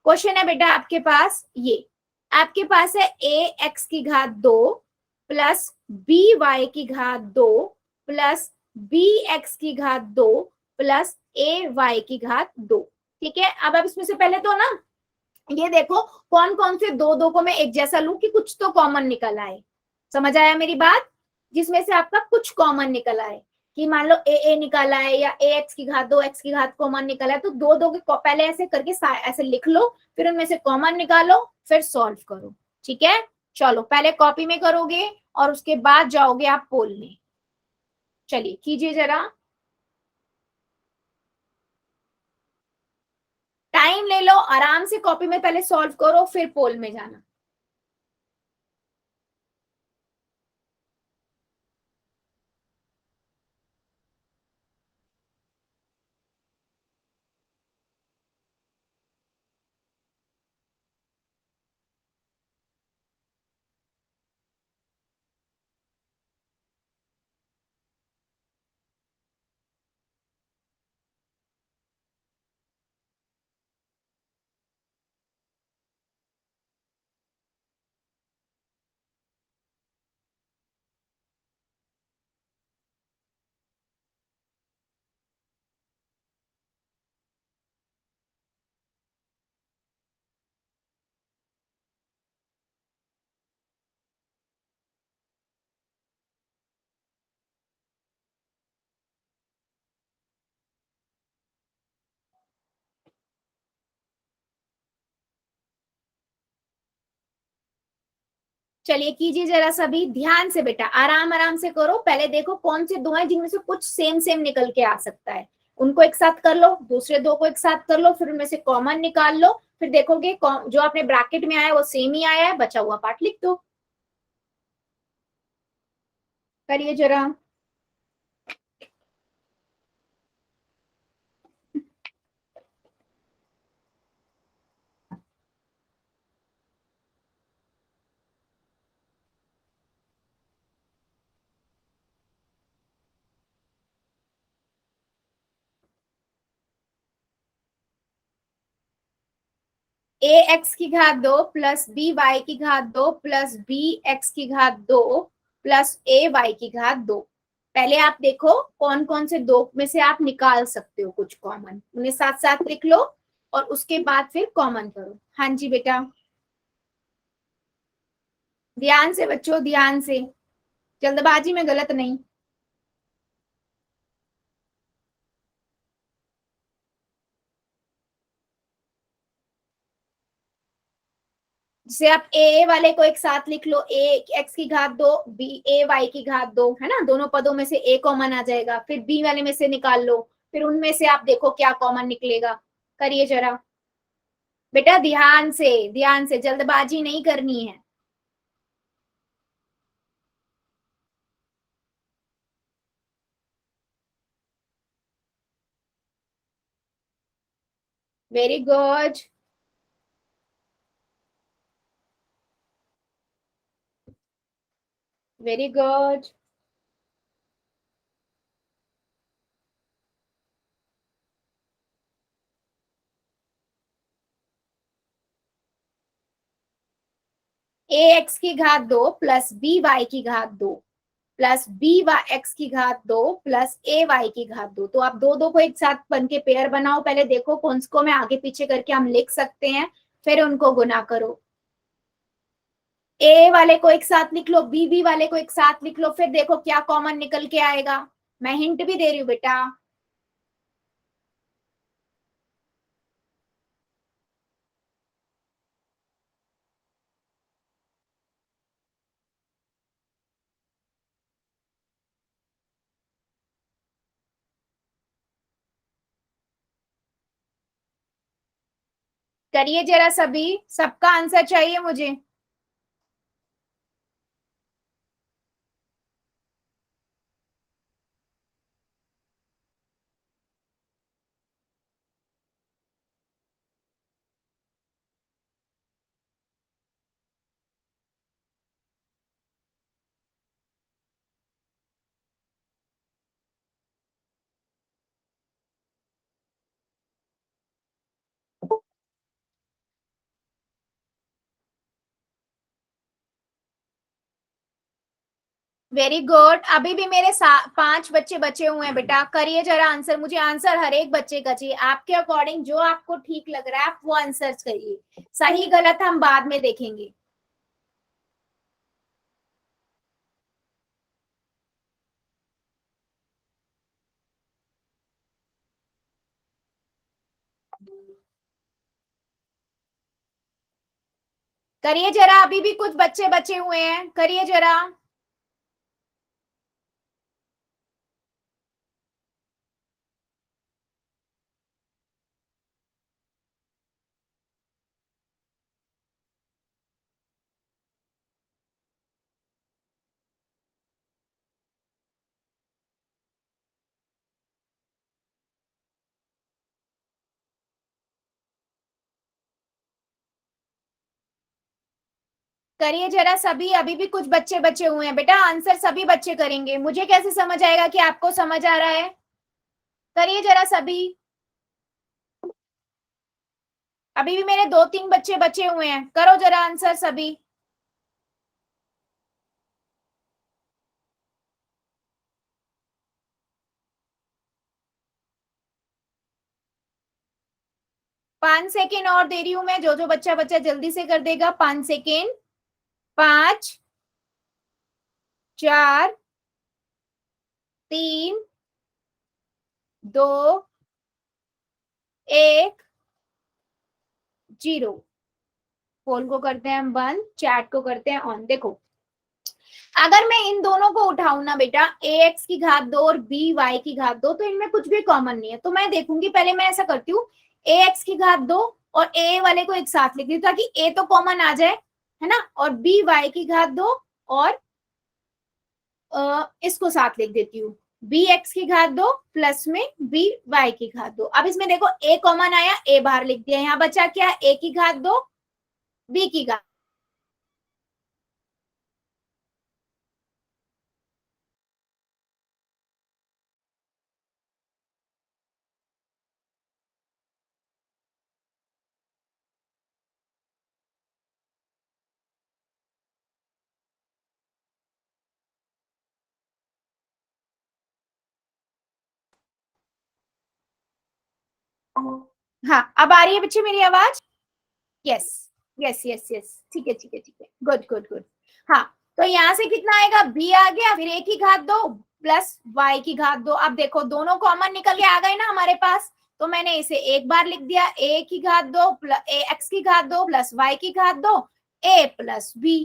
क्वेश्चन है बेटा आपके पास ये, आपके पास है ए एक्स की घात 2 प्लस बी वाई की घात 2 प्लस बी एक्स की घात 2 प्लस ए वाई की घात 2। ठीक है, अब इसमें से पहले तो ना ये देखो कौन कौन से दो दो को मैं एक जैसा लू कि कुछ तो कॉमन निकल आए। समझ आया मेरी बात? जिसमें से आपका कुछ कॉमन निकल आए, कि मान लो ए निकाला है या ए एक्स की घात 2 एक्स की घात कॉमन निकला है, तो दो दो के पहले ऐसे करके ऐसे लिख लो, फिर उनमें से कॉमन निकालो, फिर सॉल्व करो। ठीक है, चलो पहले कॉपी में करोगे और उसके बाद जाओगे आप पोल में। चलिए कीजिए जरा, टाइम ले लो, आराम से कॉपी में पहले सॉल्व करो, फिर पोल में जाना। चलिए कीजिए जरा, सभी ध्यान से बेटा, आराम आराम से करो। पहले देखो कौन से दो हैं जिनमें से कुछ सेम सेम निकल के आ सकता है, उनको एक साथ कर लो, दूसरे दो को एक साथ कर लो, फिर उनमें से कॉमन निकाल लो, फिर देखोगे जो आपने ब्रैकेट में आया वो सेम ही आया है, बचा हुआ पार्ट लिख दो। करिए जरा। ए एक्स की घात 2 प्लस बी वाई की घात 2 प्लस बी एक्स की घात 2 प्लस ए वाई की घात 2। पहले आप देखो कौन कौन से दो में से आप निकाल सकते हो कुछ कॉमन, उन्हें साथ साथ लिख लो और उसके बाद फिर कॉमन करो। हाँ जी बेटा, ध्यान से बच्चों, ध्यान से, जल्दबाजी में गलत नहीं। जैसे आप ए वाले को एक साथ लिख लो, ए एक्स की घात 2 बी ए वाई की घात 2, है ना, दोनों पदों में से ए कॉमन आ जाएगा, फिर बी वाले में से निकाल लो, फिर उनमें से आप देखो क्या कॉमन निकलेगा। करिए जरा बेटा, ध्यान से, ध्यान से, जल्दबाजी नहीं करनी है। Very good, very good. A X की घात 2 प्लस बी वाई की घात 2 प्लस बी वाई एक्स की घात 2 प्लस ए वाई की घात 2। तो आप दो दो को एक साथ बन के पेयर बनाओ, पहले देखो कौन को मैं आगे पीछे करके हम लिख सकते हैं, फिर उनको गुना करो। ए वाले को एक साथ लिख लो, बी वाले को एक साथ लिख लो, फिर देखो क्या कॉमन निकल के आएगा। मैं हिंट भी दे रही हूँ बेटा। करिए जरा सभी, सबका आंसर चाहिए मुझे। Very good. अभी भी मेरे 5 बच्चे बचे हुए हैं बेटा, करिए जरा आंसर। मुझे आंसर हर एक बच्चे का चाहिए, आपके अकॉर्डिंग जो आपको ठीक लग रहा है आप वो आंसर करिए, सही गलत हम बाद में देखेंगे। करिए जरा, अभी भी कुछ बच्चे बचे हुए हैं, करिए जरा। करिए जरा सभी, अभी भी कुछ बच्चे बचे हुए हैं बेटा, आंसर सभी बच्चे करेंगे, मुझे कैसे समझ आएगा कि आपको समझ आ रहा है। करिए जरा सभी। अभी भी मेरे 2-3 बच्चे बचे हुए हैं, करो जरा आंसर सभी। 5 सेकेंड और दे रही हूं मैं, जो जो बच्चा बच्चा जल्दी से कर देगा। 5 सेकेंड। 5, 4, 3, 2, 1, 0। फोन को करते हैं हम बंद, चैट को करते हैं ऑन। देखो, अगर मैं इन दोनों को उठाऊं ना बेटा, ए एक्स की घात 2 और बी वाई की घात 2, तो इनमें कुछ भी कॉमन नहीं है। तो मैं देखूंगी, पहले मैं ऐसा करती हूँ, ए एक्स की घात 2 और ए वाले को एक साथ लिख दी ताकि ए तो कॉमन आ जाए, है ना, और बी वाई की घात 2 और इसको साथ लिख देती हूँ, बी एक्स की घात 2 प्लस में बी वाई की घात 2। अब इसमें देखो ए कॉमन आया, ए बाहर लिख दिया, यहाँ बचा क्या, ए की घात 2 बी की घात। हाँ, अब आ रही है बच्चे मेरी आवाज। यस, यस, यस, यस, ठीक है, ठीक है, ठीक है, गुड, गुड, गुड। हाँ, तो यहाँ से कितना आएगा, बी आ गया, फिर ए की घात 2 प्लस वाई की घात 2। अब देखो दोनों कॉमन निकल के आ गए ना हमारे पास, तो मैंने इसे एक बार लिख दिया, ए की घात 2 प्लस ए एक्स की घात 2 प्लस वाई की घात 2, ए प्लस बी।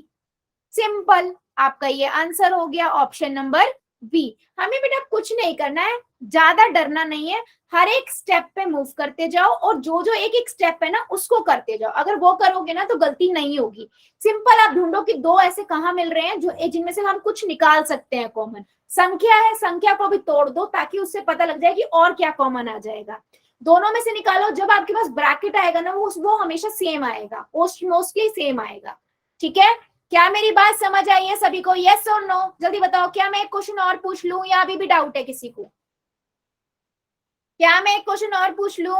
सिंपल, आपका ये आंसर हो गया ऑप्शन नंबर बी। हमें बेटा कुछ नहीं करना है, ज्यादा डरना नहीं है, हर एक स्टेप पे मूव करते जाओ और जो जो एक एक स्टेप है ना उसको करते जाओ, अगर वो करोगे ना तो गलती नहीं होगी। सिंपल, आप ढूंढो कि दो ऐसे कहाँ मिल रहे हैं जो जिनमें से हम कुछ निकाल सकते हैं कॉमन। संख्या है, संख्या को भी तोड़ दो ताकि उससे पता लग जाए कि और क्या कॉमन आ जाएगा। दोनों में से निकालो, जब आपके पास ब्रैकेट आएगा ना वो हमेशा सेम आएगा, मोस्टली सेम आएगा। ठीक है, क्या मेरी बात समझ आई है सभी को, यस और नो? जल्दी बताओ, क्या मैं एक क्वेश्चन और पूछ लूं या अभी भी डाउट है किसी को? क्या मैं एक क्वेश्चन और पूछ लूं?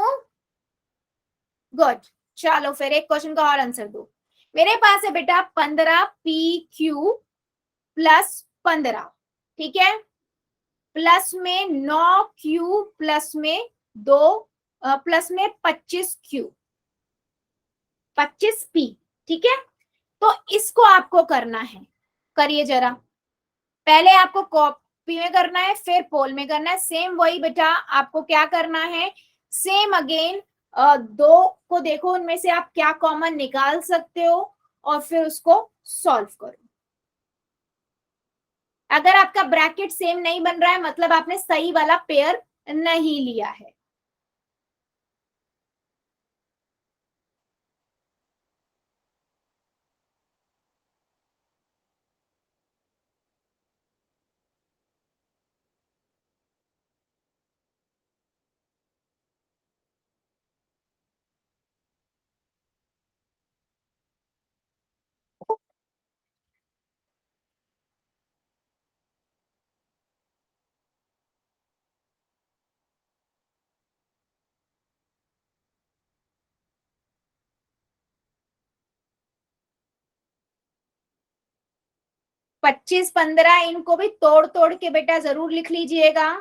गुड। चलो फिर एक क्वेश्चन का और आंसर दो। मेरे पास है बेटा 15 PQ प्लस 15, ठीक है, प्लस में 9Q प्लस में 2 प्लस में 25Q, 25P, ठीक है। तो इसको आपको करना है, करिए जरा। पहले आपको कॉपी में करना है, फिर पोल में करना है, सेम वही बेटा। आपको क्या करना है, सेम अगेन, दो को देखो उनमें से आप क्या कॉमन निकाल सकते हो और फिर उसको सॉल्व करो। अगर आपका ब्रैकेट सेम नहीं बन रहा है मतलब आपने सही वाला पेयर नहीं लिया है। 25, 15 इनको भी तोड़ तोड़ के बेटा जरूर लिख लीजिएगा।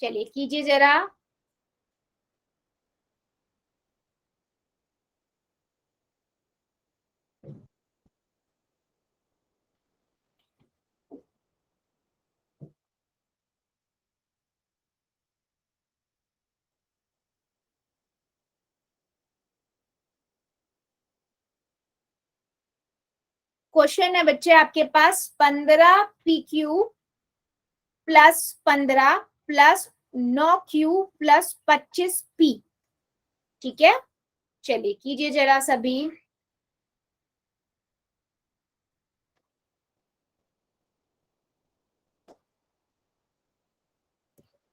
चलिए कीजिए जरा। क्वेश्चन है बच्चे आपके पास 15 PQ plus 15 plus 9Q plus 25P। ठीक है, चलिए कीजिए जरा सभी।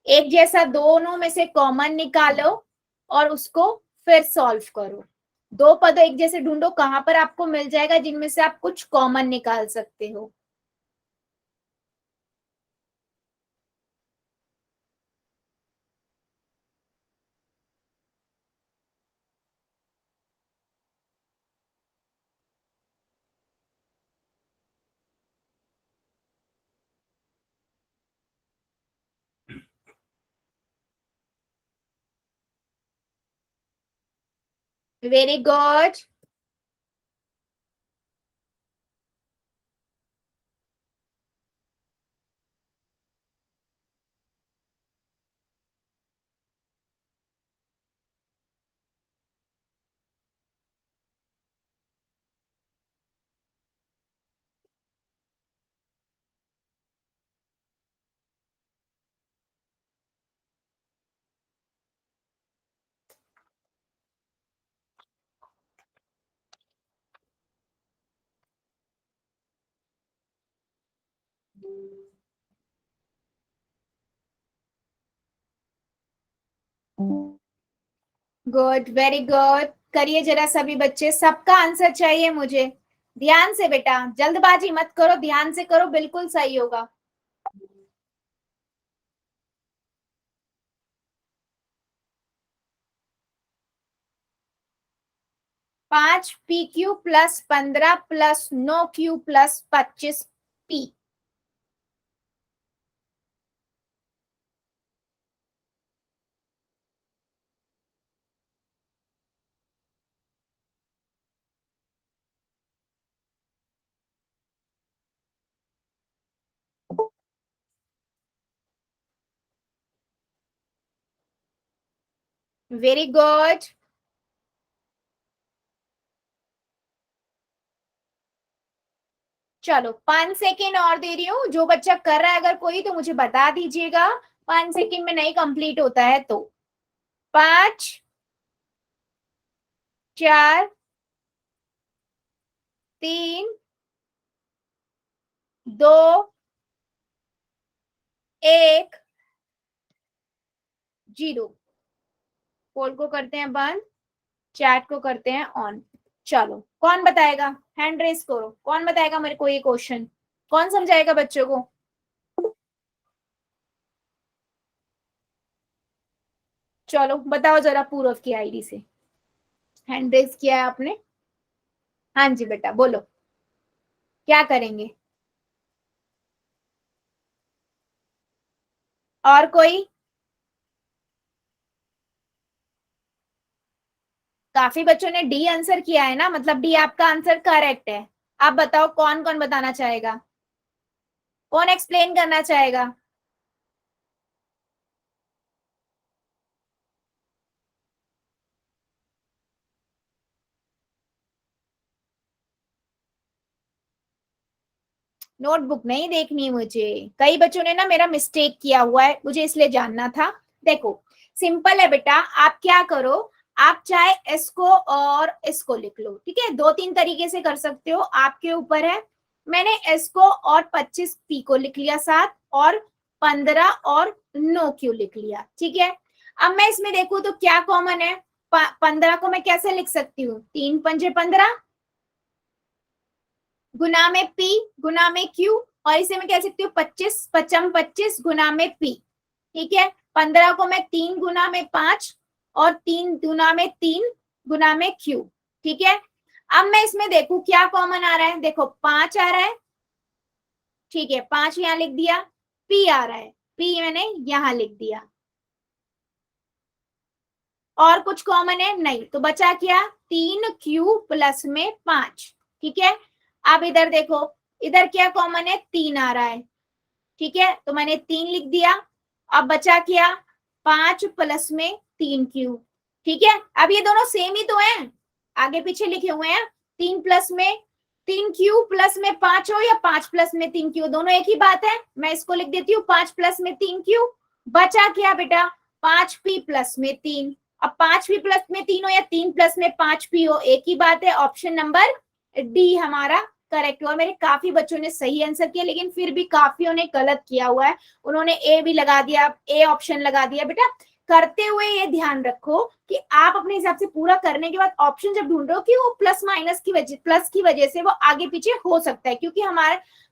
एक जैसा दोनों में से कॉमन निकालो और उसको फिर सॉल्व करो। दो पद एक जैसे ढूंढो, कहां पर आपको मिल जाएगा जिनमें से आप कुछ कॉमन निकाल सकते हो। Very good. Good, very good. करिए जरा सभी बच्चे, सबका आंसर चाहिए मुझे। ध्यान से बेटा, जल्दबाजी मत करो, ध्यान से करो, बिल्कुल सही होगा। 5PQ plus 15 plus 9Q plus 25P। Very good. चलो 5 सेकेंड और दे रही हूँ, जो बच्चा कर रहा है अगर कोई तो मुझे बता दीजिएगा। 5 सेकेंड में नहीं कंप्लीट होता है तो। 5, 4, 3, 2, 1, 0। पोल को करते हैं बंद, चैट को करते हैं ऑन। चलो कौन बताएगा, हैंड रेस करो, कौन बताएगा मेरे को ये क्वेश्चन, कौन समझाएगा बच्चों को। चलो बताओ जरा, पूर्व की आईडी से हैंड रेस किया है आपने। हाँ जी बेटा बोलो, क्या करेंगे। और कोई। काफी बच्चों ने डी आंसर किया है ना, मतलब डी आपका आंसर करेक्ट है। आप बताओ कौन कौन बताना चाहेगा, कौन एक्सप्लेन करना चाहेगा। नोटबुक नहीं देखनी मुझे, कई बच्चों ने ना मेरा मिस्टेक किया हुआ है, मुझे इसलिए जानना था। देखो सिंपल है बेटा, आप क्या करो, आप चाहे इसको और इसको लिख लो, ठीक है, 2-3 तरीके से कर सकते हो, आपके ऊपर है। मैंने इसको और 25P को लिख लिया साथ, और 15 और 9Q लिख लिया, ठीक है। अब मैं इसमें देखूं तो क्या कॉमन है, 15 को मैं कैसे लिख सकती हूँ, 3 पंजे 15 गुना में P गुना में Q, और इसे मैं कह सकती हूँ 25 पचम 25 गुना में P। ठीक है, 15 को मैं 3 गुना में 5 और 3 गुना में 3 गुना में Q। ठीक है, अब मैं इसमें देखूं क्या कॉमन आ रहा है, देखो 5 आ रहा है, ठीक है 5 यहां लिख दिया, P आ रहा है, P मैंने यहां लिख दिया, और कुछ कॉमन है नहीं, तो बचा क्या 3Q प्लस में 5। ठीक है, अब इधर देखो, इधर क्या कॉमन है, 3 आ रहा है, ठीक है तो मैंने 3 लिख दिया। अब बचा क्या 5 प्लस में 3Q। ठीक है, अब ये दोनों सेम ही तो हैं, आगे पीछे लिखे हुए हैं, 3 प्लस में 3Q प्लस में 5 हो या 5 प्लस में 3Q, दोनों एक ही बात है। मैं इसको लिख देती हूँ 5 प्लस में 3Q। बचा क्या बेटा 5P प्लस में 3। अब 5P प्लस में 3 हो या 3 प्लस में 5P हो, एक ही बात है। ऑप्शन नंबर डी हमारा करेक्ट हुआ। मेरे काफी बच्चों ने सही आंसर किया, लेकिन फिर भी काफियों ने गलत किया हुआ है, उन्होंने ए भी लगा दिया, ए ऑप्शन लगा दिया। बेटा करते हुए ये ध्यान रखो कि आप अपने हिसाब से पूरा करने के बाद ऑप्शन जब ढूंढ रहे हो कि वो प्लस माइनस की वजह, प्लस की वजह से वो आगे पीछे हो सकता है, क्योंकि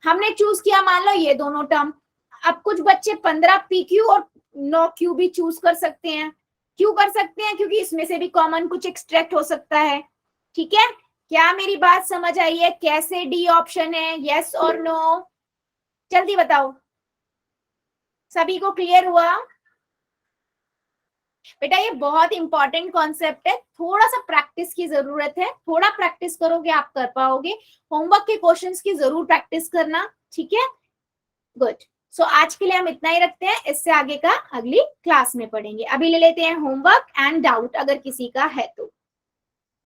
हमने चूज किया मान लो ये दोनों टर्म। अब कुछ बच्चे 15PQ और 9Q भी चूज कर सकते हैं। क्यों कर सकते हैं, क्योंकि इसमें से भी कॉमन कुछ एक्सट्रैक्ट हो सकता है। ठीक है, क्या मेरी बात समझ आई है, कैसे डी ऑप्शन है, यस और नो, जल्दी बताओ, सभी को क्लियर हुआ। बेटा ये बहुत इंपॉर्टेंट कॉन्सेप्ट है, थोड़ा सा प्रैक्टिस की जरूरत है, थोड़ा प्रैक्टिस करोगे आप कर पाओगे। होमवर्क के क्वेश्चंस की जरूर प्रैक्टिस करना, ठीक है, गुड। सो आज के लिए हम इतना ही रखते हैं, इससे आगे का अगली क्लास में पढ़ेंगे। अभी ले लेते हैं होमवर्क एंड डाउट अगर किसी का है तो।